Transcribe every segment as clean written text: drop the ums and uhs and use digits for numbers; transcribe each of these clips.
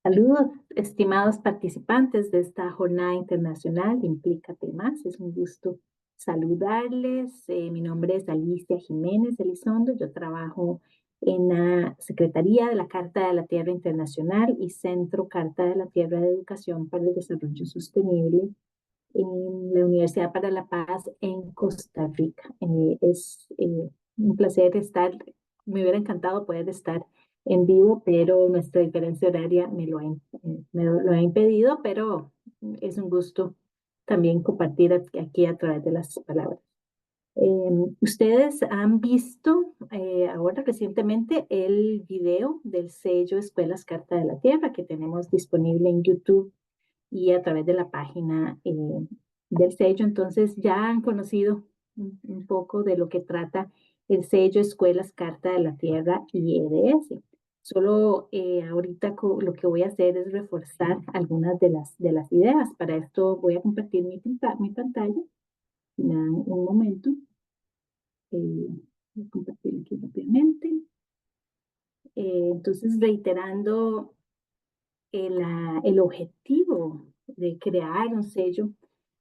Saludos, estimados participantes de esta jornada internacional de Implícate Más. Es un gusto saludarles. Mi nombre es Alicia Jiménez Elizondo. Yo trabajo en la Secretaría de la Carta de la Tierra Internacional y Centro Carta de la Tierra de Educación para el Desarrollo Sostenible en la Universidad para la Paz en Costa Rica. Es un placer estar, me hubiera encantado poder estar en vivo, pero nuestra diferencia horaria me lo ha impedido, pero es un gusto también compartir aquí a través de las palabras. Ustedes han visto ahora recientemente el video del sello Escuelas Carta de la Tierra que tenemos disponible en YouTube y a través de la página del sello. Entonces ya han conocido un poco de lo que trata el sello Escuelas Carta de la Tierra y EDS. Solo ahorita lo que voy a hacer es reforzar algunas de las ideas. Para esto voy a compartir mi pantalla. Me dan un momento. Voy a compartir aquí rápidamente. Entonces, reiterando el objetivo de crear un sello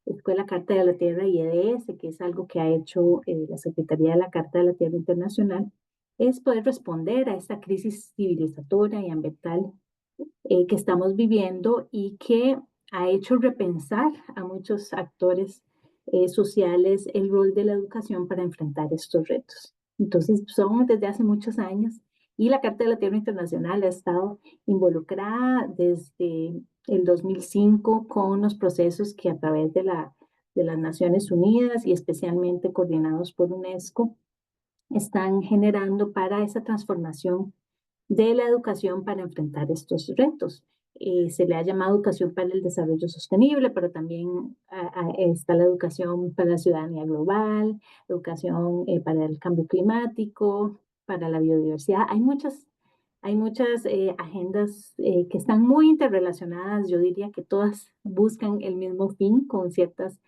Escuela Carta de la Tierra y EDS, que es algo que ha hecho la Secretaría de la Carta de la Tierra Internacional, es poder responder a esta crisis civilizatoria y ambiental que estamos viviendo y que ha hecho repensar a muchos actores sociales el rol de la educación para enfrentar estos retos. Entonces, son desde hace muchos años y la Carta de la Tierra Internacional ha estado involucrada desde el 2005 con los procesos que a través de las Naciones Unidas y especialmente coordinados por UNESCO están generando para esa transformación de la educación para enfrentar estos retos. Se le ha llamado educación para el desarrollo sostenible, pero también está la educación para la ciudadanía global, educación para el cambio climático, para la biodiversidad. Hay muchas agendas que están muy interrelacionadas. Yo diría que todas buscan el mismo fin con ciertas,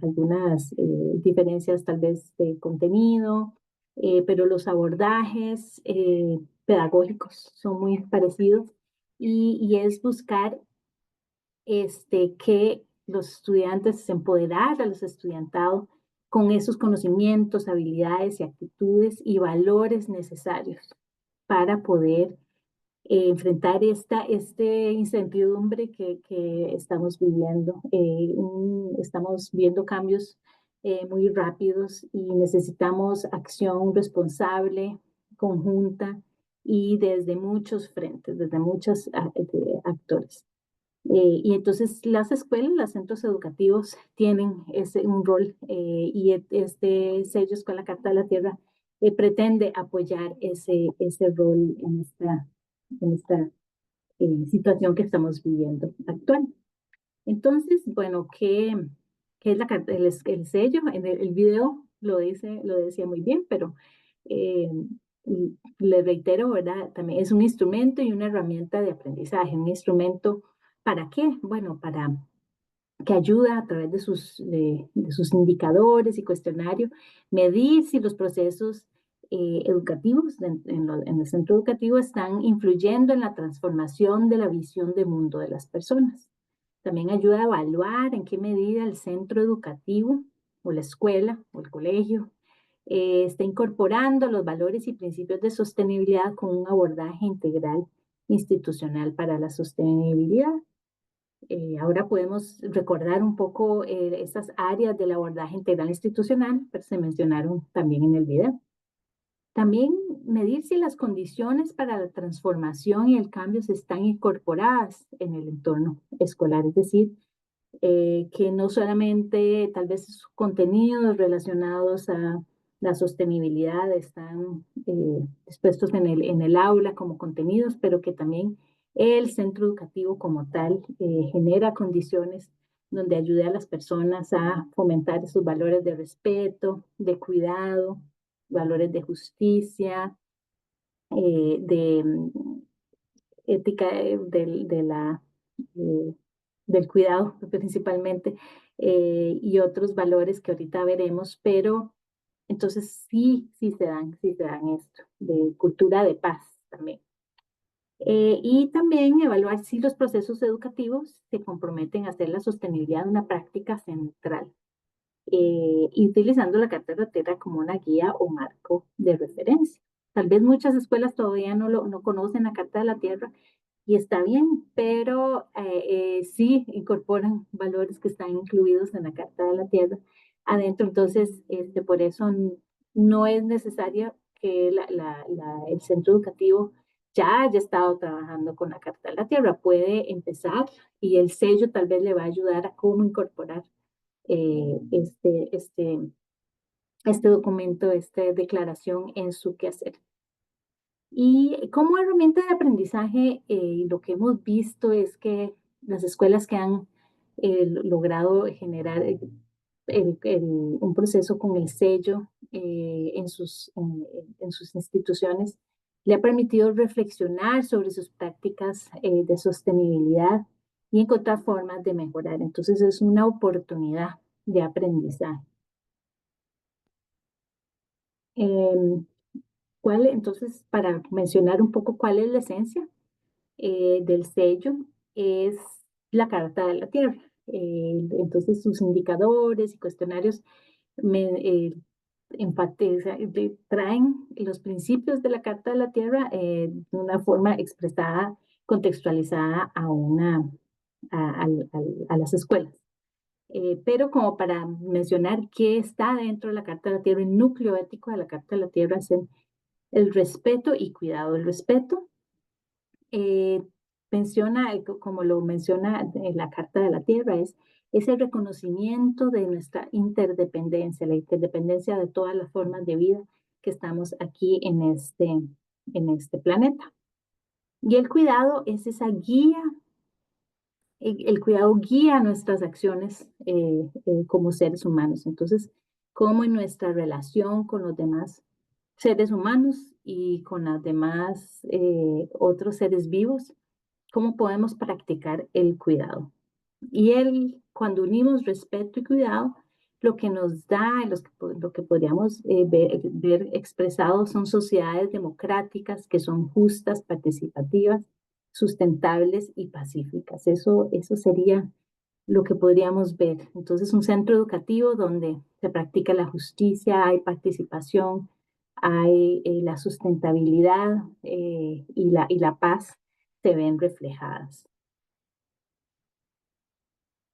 algunas diferencias tal vez de contenido, pero los abordajes pedagógicos son muy parecidos y es buscar que los estudiantes, empoderar a los estudiantados con esos conocimientos, habilidades y actitudes y valores necesarios para poder enfrentar este incertidumbre que estamos viviendo. Estamos viendo cambios muy rápidos y necesitamos acción responsable, conjunta y desde muchos frentes, desde muchos actores. Y entonces las escuelas, los centros educativos tienen un rol y este sello Escuela Carta de la Tierra pretende apoyar ese rol en esta situación que estamos viviendo actual. Entonces, bueno, ¿qué es el sello? En el video lo decía muy bien, pero eh, le reitero, ¿verdad? También es un instrumento y una herramienta de aprendizaje. Un instrumento, ¿para qué? Bueno, para que ayuda a través de sus indicadores y cuestionarios, medir si los procesos educativos en el centro educativo están influyendo en la transformación de la visión de mundo de las personas. También ayuda a evaluar en qué medida el centro educativo o la escuela o el colegio está incorporando los valores y principios de sostenibilidad con un abordaje integral institucional para la sostenibilidad. Ahora podemos recordar un poco esas áreas del abordaje integral institucional, pero se mencionaron también en el video. También medir si las condiciones para la transformación y el cambio se están incorporadas en el entorno escolar, es decir, que no solamente tal vez contenidos relacionados a la sostenibilidad están expuestos en el aula como contenidos, pero que también el centro educativo como tal genera condiciones donde ayude a las personas a fomentar esos valores de respeto, de cuidado, valores de justicia, de ética eh, del cuidado principalmente, y otros valores que ahorita veremos, pero entonces sí se dan esto, de cultura de paz también. Y también evaluar si los procesos educativos se comprometen a hacer la sostenibilidad una práctica central, y utilizando la Carta de la Tierra como una guía o marco de referencia. Tal vez muchas escuelas todavía no conocen la Carta de la Tierra y está bien, pero sí incorporan valores que están incluidos en la Carta de la Tierra adentro. Entonces, por eso no es necesario que el centro educativo ya haya estado trabajando con la Carta de la Tierra. Puede empezar y el sello tal vez le va a ayudar a cómo incorporar eh, este, este, este documento, esta declaración en su quehacer. Y como herramienta de aprendizaje, lo que hemos visto es que las escuelas que han logrado generar un proceso con el sello en sus instituciones le ha permitido reflexionar sobre sus prácticas de sostenibilidad y encontrar formas de mejorar. Entonces es una oportunidad de aprendizaje. Em, entonces, para mencionar un poco cuál es la esencia del sello, es la Carta de la Tierra. Entonces, sus indicadores y cuestionarios me, traen los principios de la Carta de la Tierra de una forma expresada, contextualizada a las escuelas. Pero como para mencionar qué está dentro de la Carta de la Tierra, el núcleo ético de la Carta de la Tierra es el respeto y cuidado. El respeto eh, menciona, como lo menciona en la Carta de la Tierra, es el reconocimiento de nuestra interdependencia, la interdependencia de todas las formas de vida que estamos aquí en este planeta. Y el cuidado es esa guía, el cuidado guía nuestras acciones como seres humanos. Entonces, cómo en nuestra relación con los demás seres humanos y con las demás otros seres vivos, cómo podemos practicar el cuidado. Y cuando unimos respeto y cuidado, lo que nos da, lo que podríamos ver expresado son sociedades democráticas que son justas, participativas, sustentables y pacíficas. Eso sería lo que podríamos ver. Entonces, un centro educativo donde se practica la justicia, hay participación, hay la sustentabilidad y la paz se ven reflejadas.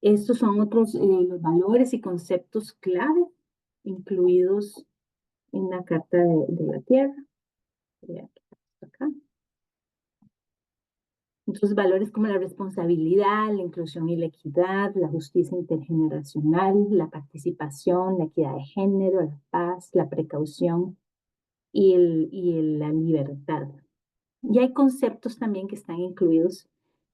Estos son otros los valores y conceptos clave incluidos en la Carta de la Tierra. Acá. Otros valores como la responsabilidad, la inclusión y la equidad, la justicia intergeneracional, la participación, la equidad de género, la paz, la precaución la libertad. Y hay conceptos también que están incluidos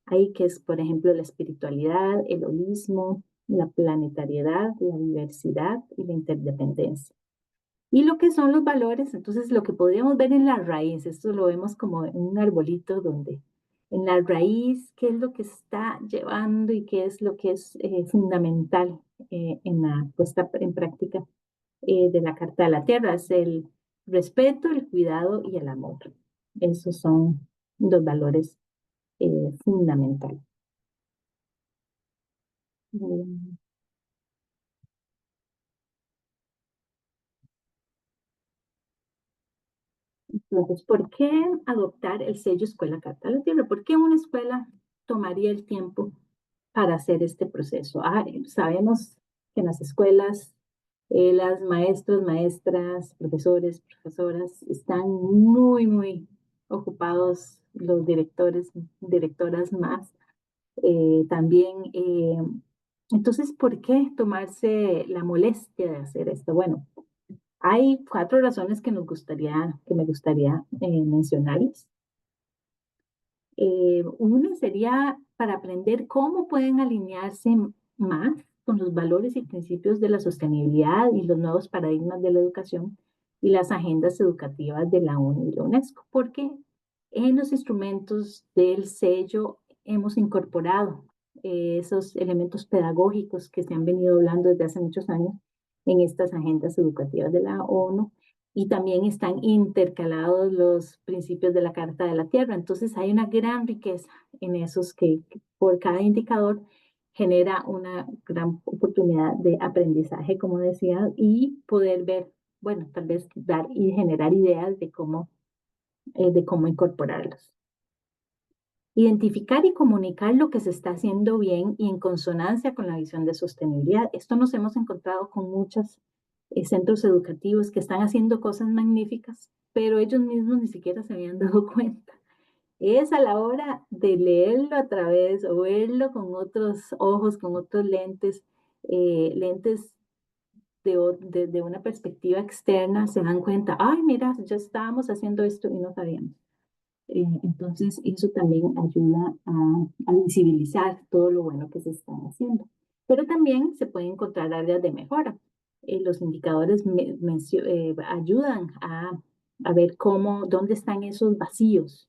ahí, que es, por ejemplo, la espiritualidad, el holismo, la planetariedad, la diversidad y la interdependencia. Y lo que son los valores, entonces lo que podríamos ver en la raíz, esto lo vemos como en un arbolito donde en la raíz, qué es lo que está llevando y qué es lo que es fundamental en la puesta en práctica de la Carta de la Tierra, es el respeto, el cuidado y el amor. Esos son los valores fundamentales. Mm. Entonces, ¿por qué adoptar el sello Escuela Carta de la Tierra? ¿Por qué una escuela tomaría el tiempo para hacer este proceso? Sabemos que en las escuelas las maestros, maestras, profesores, profesoras están muy ocupados, los directores, directoras más también. Entonces, ¿por qué tomarse la molestia de hacer esto? Bueno, hay 4 razones que me gustaría mencionarles. Una sería para aprender cómo pueden alinearse más con los valores y principios de la sostenibilidad y los nuevos paradigmas de la educación y las agendas educativas de la ONU y la UNESCO, porque en los instrumentos del sello hemos incorporado esos elementos pedagógicos que se han venido hablando desde hace muchos años en estas agendas educativas de la ONU y también están intercalados los principios de la Carta de la Tierra. Entonces hay una gran riqueza en esos que por cada indicador genera una gran oportunidad de aprendizaje, como decía, y poder ver, bueno, tal vez dar y generar ideas de cómo incorporarlos. Identificar y comunicar lo que se está haciendo bien y en consonancia con la visión de sostenibilidad. Esto nos hemos encontrado con muchos centros educativos que están haciendo cosas magníficas, pero ellos mismos ni siquiera se habían dado cuenta. Es a la hora de leerlo a través o verlo con otros ojos, con otros lentes, lentes de una perspectiva externa, se dan cuenta, ay, mira, ya estábamos haciendo esto y no sabíamos. Entonces, eso también ayuda a visibilizar todo lo bueno que se está haciendo. Pero también se pueden encontrar áreas de mejora. Los indicadores ayudan a ver dónde están esos vacíos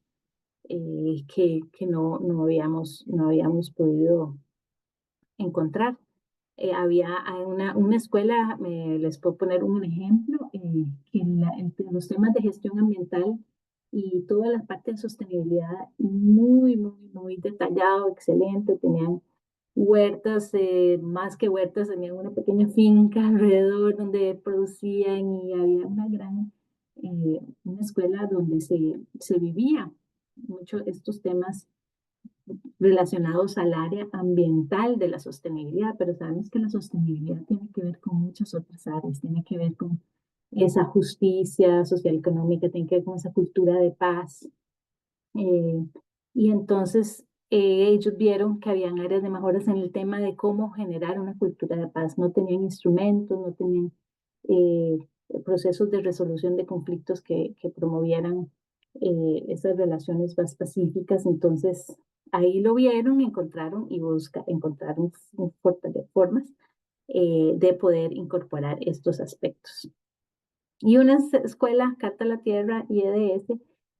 que no habíamos podido encontrar. Hay una escuela, les puedo poner un ejemplo, que entre los temas de gestión ambiental y toda la parte de sostenibilidad muy, muy, muy detallado, excelente, tenían huertas, más que huertas, tenían una pequeña finca alrededor donde producían y había una escuela donde se vivía mucho estos temas relacionados al área ambiental de la sostenibilidad, pero sabemos que la sostenibilidad tiene que ver con muchas otras áreas, tiene que ver con esa justicia social económica, tiene que ver con esa cultura de paz. eh, y entonces ellos vieron que habían áreas de mejoras en el tema de cómo generar una cultura de paz. No tenían instrumentos, no tenían eh, procesos de resolución de conflictos que promovieran esas relaciones más pacíficas. Entonces, ahí lo vieron, encontraron y encontraron formas de poder incorporar estos aspectos. Y una escuela, Carta a la Tierra y EDS,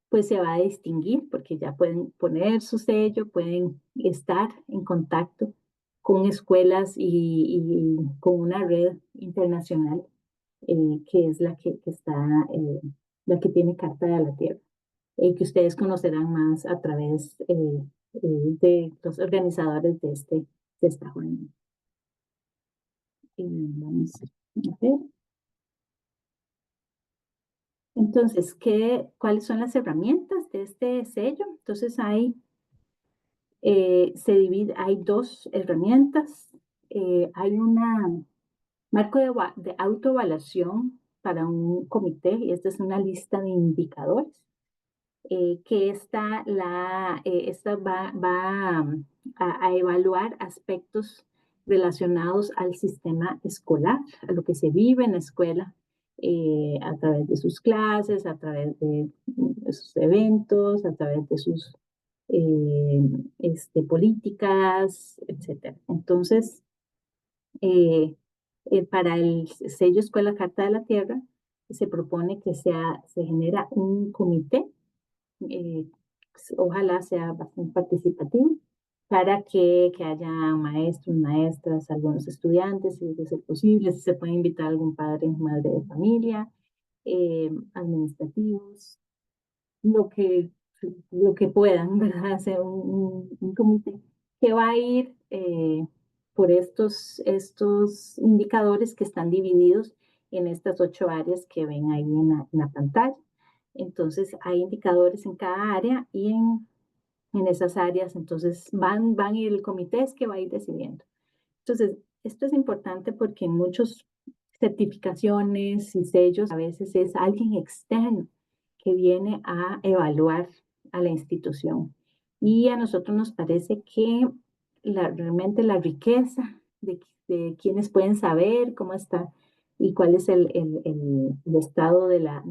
pues se va a distinguir porque ya pueden poner su sello, pueden estar en contacto con escuelas y con una red internacional que es que está, la que tiene Carta de la Tierra, que ustedes conocerán más a través de los organizadores de esta jornada. Vamos a ver. Entonces, ¿cuáles son las herramientas de este sello? Entonces, hay dos herramientas. Hay un marco de autoevaluación para un comité, y esta es una lista de indicadores que esta va a evaluar aspectos relacionados al sistema escolar, a lo que se vive en la escuela, a través de sus clases, a través de sus eventos, a través de sus eh, políticas, etcétera. Entonces, eh, para el sello Escuela Carta de la Tierra, se propone que se genera un comité, eh, ojalá sea bastante participativo, para que haya maestros, maestras, algunos estudiantes, si es posible, si se puede invitar a algún padre o madre de familia, administrativos, lo que, lo que puedan, ¿verdad? Hacer un comité que va a ir por estos indicadores que están divididos en estas 8 áreas que ven ahí en la pantalla. Entonces, hay indicadores en cada área y en esas áreas, entonces y el comité es que va a ir decidiendo. Entonces, esto es importante porque en muchas certificaciones y sellos a veces es alguien externo que viene a evaluar a la institución. Y a nosotros nos parece que realmente la riqueza de quienes pueden saber cómo está y cuál es el estado de la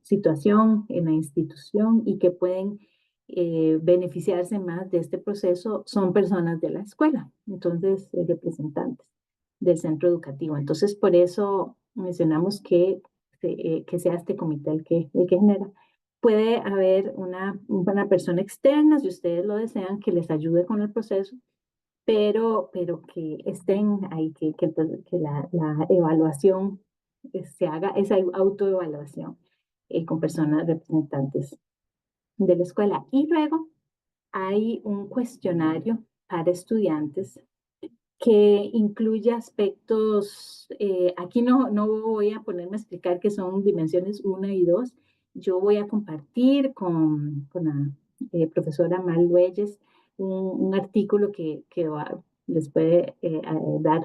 situación en la institución y que pueden beneficiarse más de este proceso son personas de la escuela, entonces representantes del centro educativo. Entonces, por eso mencionamos que sea este comité el que genera. Puede haber una persona externa, si ustedes lo desean, que les ayude con el proceso, pero que estén ahí, que la evaluación se haga esa autoevaluación con personas representantes de la escuela. Y luego hay un cuestionario para estudiantes que incluye aspectos, aquí no voy a ponerme a explicar qué son dimensiones 1 y 2, yo voy a compartir con la profesora Mal Lueyes un artículo que les puede dar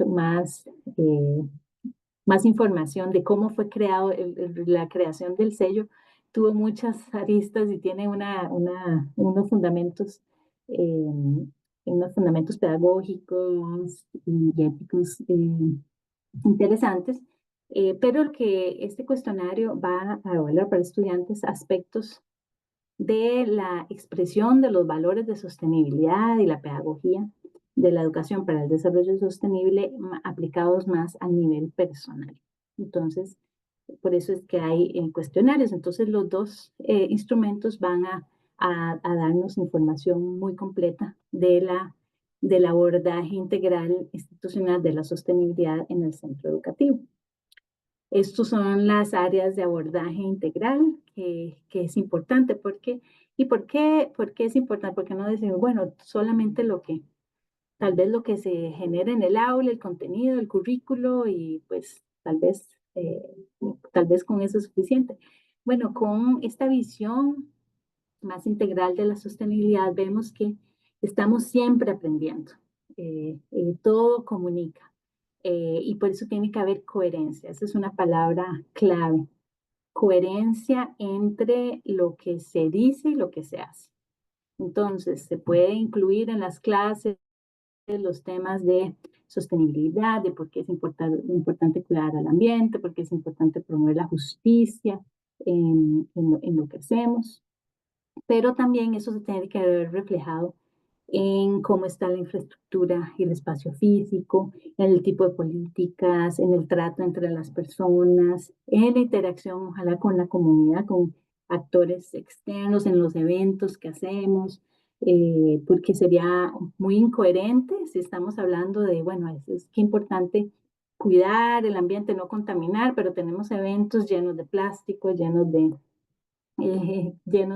eh, más información de cómo fue creado, la creación del sello. Tuvo muchas aristas y tiene eh, unos fundamentos pedagógicos y éticos interesantes, pero que este cuestionario va a evaluar para estudiantes aspectos de la expresión de los valores de sostenibilidad y la pedagogía de la educación para el desarrollo sostenible aplicados más a nivel personal. Entonces, por eso es que hay cuestionarios. Entonces, los dos instrumentos van a darnos información muy completa del abordaje integral institucional de la sostenibilidad en el centro educativo. Estos son las áreas de abordaje integral que es importante. ¿Por qué es importante? Porque no decimos, bueno, solamente tal vez lo que se genera en el aula, el contenido, el currículo, y pues tal vez con eso es suficiente. Bueno, con esta visión más integral de la sostenibilidad, vemos que estamos siempre aprendiendo. Todo comunica. Y por eso tiene que haber coherencia. Esa es una palabra clave. Coherencia entre lo que se dice y lo que se hace. Entonces, se puede incluir en las clases los temas de sostenibilidad, de por qué es importante cuidar al ambiente, por qué es importante promover la justicia en lo que hacemos, pero también eso se tiene que ver reflejado en cómo está la infraestructura y el espacio físico, en el tipo de políticas, en el trato entre las personas, en la interacción, ojalá con la comunidad, con actores externos, en los eventos que hacemos, porque sería muy incoherente si estamos hablando de, bueno, es que importante cuidar el ambiente, no contaminar, pero tenemos eventos llenos de plástico, llenos de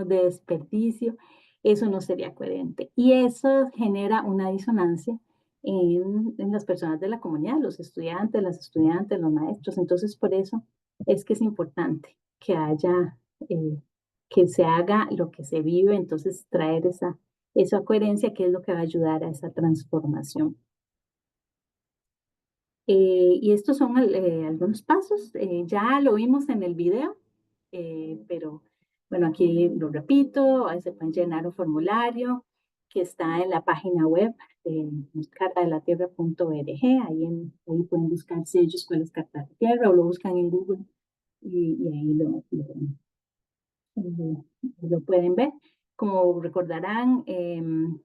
desperdicio, eso no sería coherente. Y eso genera una disonancia en las personas de la comunidad, los estudiantes, las estudiantes, los maestros. Entonces, por eso es que es importante que eh, que se haga lo que se vive, entonces traer esa coherencia que es lo que va a ayudar a esa transformación. Y estos son algunos pasos. Ya lo vimos en el video, pero bueno, aquí lo repito. Se pueden llenar un formulario que está en la página web de cartadelatierra.org. Ahí pueden buscar sellos, cuál es Carta de la Tierra, o lo buscan en Google y ahí lo pueden ver. Como recordarán, hay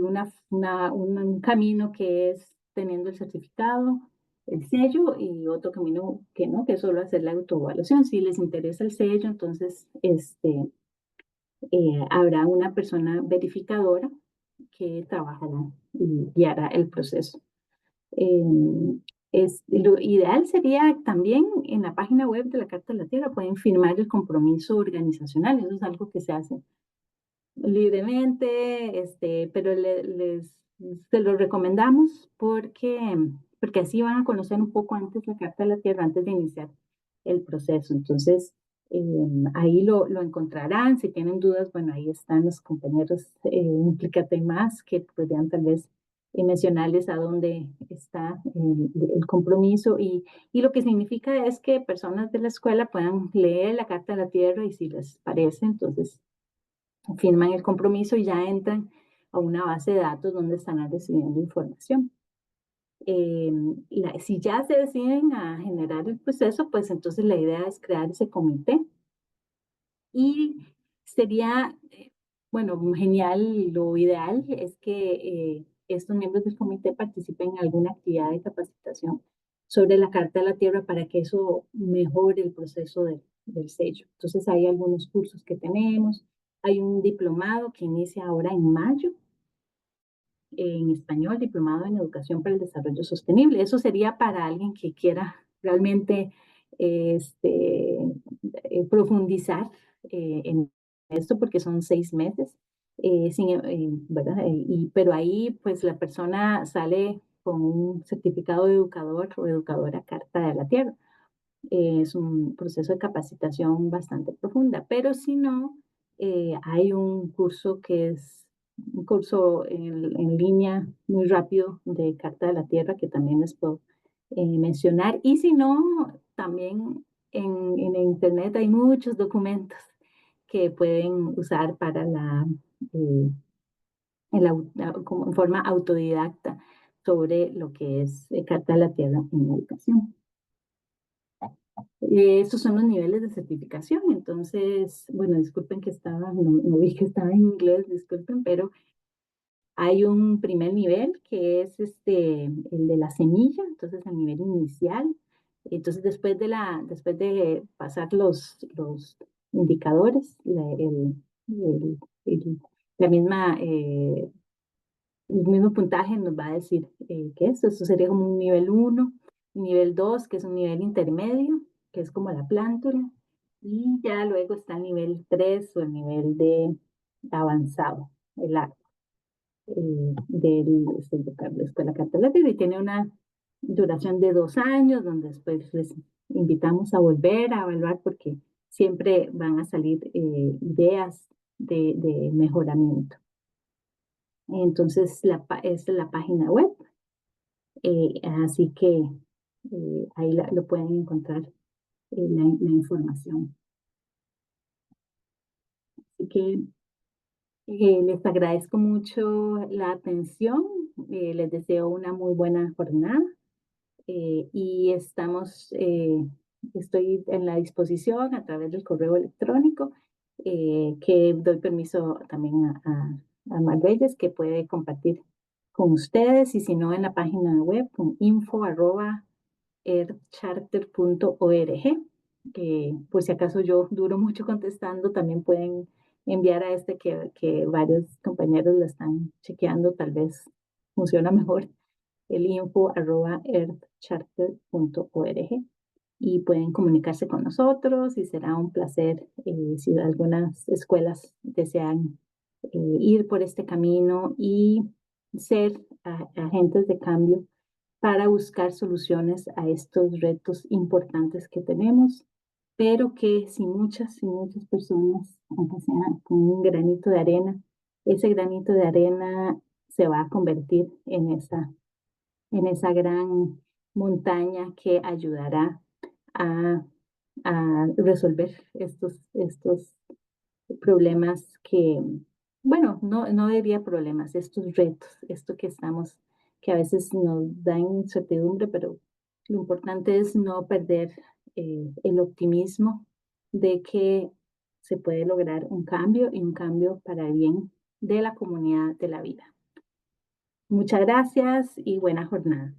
un camino que es teniendo el certificado, el sello, y otro camino que no, que es solo hacer la autoevaluación. Si les interesa el sello, entonces habrá una persona verificadora que trabajará y guiará el proceso. Eh, lo ideal sería también en la página web de la Carta de la Tierra, pueden firmar el compromiso organizacional. Eso es algo que se hace libremente, pero se lo recomendamos porque así van a conocer un poco antes la Carta de la Tierra, antes de iniciar el proceso. Entonces, ahí lo encontrarán. Si tienen dudas, bueno, ahí están los compañeros Implícate Más que podrían tal vez mencionarles a dónde está el compromiso y lo que significa es que personas de la escuela puedan leer la Carta de la Tierra y si les parece, entonces firman el compromiso y ya entran a una base de datos donde están recibiendo información. Si ya se deciden a generar el proceso, pues entonces la idea es crear ese comité y sería, bueno, genial, lo ideal es que estos miembros del comité participen en alguna actividad de capacitación sobre la Carta de la Tierra para que eso mejore el proceso del sello. Entonces hay algunos cursos que tenemos, hay un diplomado que inicia ahora en mayo en español, diplomado en educación para el desarrollo sostenible. Eso sería para alguien que quiera realmente profundizar en esto, porque son 6 meses. ¿Verdad? Pero ahí pues la persona sale con un certificado de educador o educadora Carta de la Tierra. Es un proceso de capacitación bastante profunda, pero si no, hay un curso que es un curso en línea muy rápido de Carta de la Tierra que también les puedo mencionar. Y si no, también en Internet hay muchos documentos que pueden usar para eh, como en forma autodidacta sobre lo que es Carta de la Tierra en educación. Estos son los niveles de certificación. Entonces, bueno, disculpen que no vi que estaba en inglés, disculpen, pero hay un primer nivel que es el de la semilla, entonces el nivel inicial. Entonces, después de pasar los indicadores, el- la misma el mismo puntaje nos va a decir que eso sería como un nivel 1, nivel 2, que es un nivel intermedio, que es como la plántula, y ya luego está el nivel 3 o el nivel de avanzado, el arco de Escuela Cartolete, y tiene una duración de 2 años, donde después les invitamos a volver a evaluar porque siempre van a salir ideas de mejoramiento. Entonces, es la página web, así que ahí lo pueden encontrar la información. Así que les agradezco mucho la atención, les deseo una muy buena jornada y estoy en la disposición a través del correo electrónico que doy permiso también a Marreyes que puede compartir con ustedes y si no en la página web con info@earthcharter.org. Por si acaso yo duro mucho contestando, también pueden enviar a que varios compañeros lo están chequeando, tal vez funciona mejor el info@earthcharter.org y pueden comunicarse con nosotros y será un placer si algunas escuelas desean ir por este camino y ser agentes de cambio para buscar soluciones a estos retos importantes que tenemos, pero que si muchas y muchas personas, aunque sea con un granito de arena, ese granito de arena se va a convertir en esa gran montaña que ayudará a, a resolver estos problemas que, bueno, no diría problemas, estos retos, esto que a veces nos da incertidumbre, pero lo importante es no perder el optimismo de que se puede lograr un cambio y un cambio para el bien de la comunidad de la vida. Muchas gracias y buena jornada.